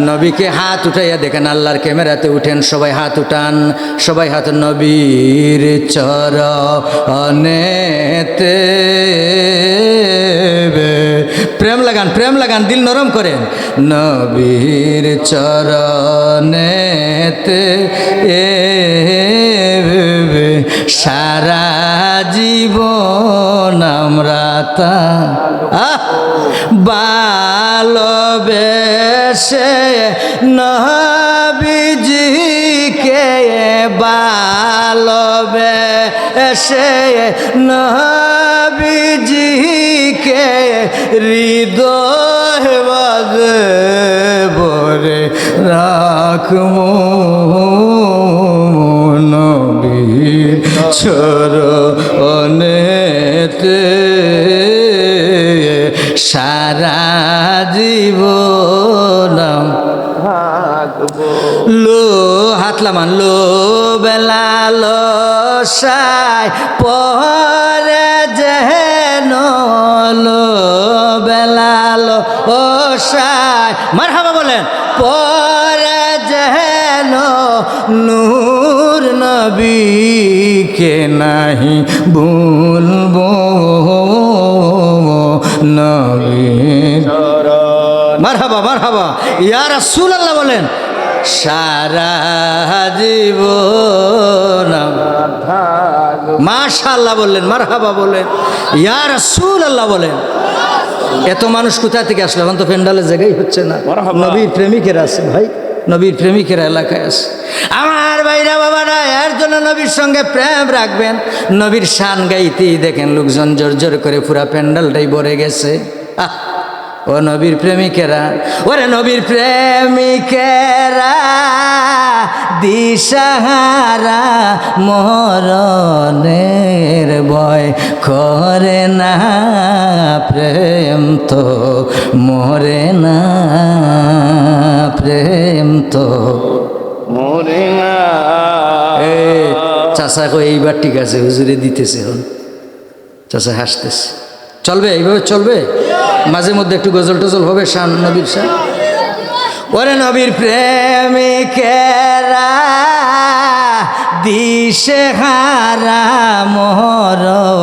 নবীকে হাত উঠাইয়া দেখেন, আল্লাহর ক্যামেরাতে উঠেন, সবাই হাত উঠান, সবাই হাত। নবীর চরণেতে প্রেম লাগান, প্রেম লাগান, দিল নরম করেন। নবীর চরণেতে সারা জীবন আমরা তা ভালোবেসে নবীজিকে ভালোবেসে নবীজিকে হৃদয় বাজে ভরে রাখবো। নবীর চরণেতে সারা জীবন লো হাতলামান লো বেলালো সাই পরে যেন লো বেলালো ও সাই মারহাবা বলেন, পরে যেন নূর নবীকে নাহি ভুলবো। নবীর মারহাবা মারহাবা ইয়া রাসূলুল্লাহ বলেন, সারা জীবন মাশাআল্লাহ বললেন, মারহাবা বলেন, ইয়া রাসূলুল্লাহ বলেন। এত মানুষ কোথা থেকে আসলো? এখন তো প্যান্ডালের জায়গায় হচ্ছে না। নবীর প্রেমিকেরা আছে ভাই, নবীর প্রেমিকেরা এলাকায় আছে। আমার ভাইরা বাবারা, এর জন্য নবীর সঙ্গে প্রেম রাখবেন। নবীর শান গাইতেই দেখেন লোকজন জোর জোর করে পুরা প্যান্ডালটাই ভরে গেছে। ও নবীর প্রেমিকেরা, ওরে নবীর প্রেমিকেরা দিশাহারা মরণের ভয় করে না, প্রেম তো মরে না, প্রেম তো মরে না। চাচা কই এইবার ঠিক আছে, হুজুরে দিতেছে। এখন চাচা হাসতেছে। চলবে এইভাবে চলবে, মাঝে মধ্যে একটু গজল টজল হবে শান নবীর শান। ওরে নবীর প্রেমিকেরা দিশেহারা মরণ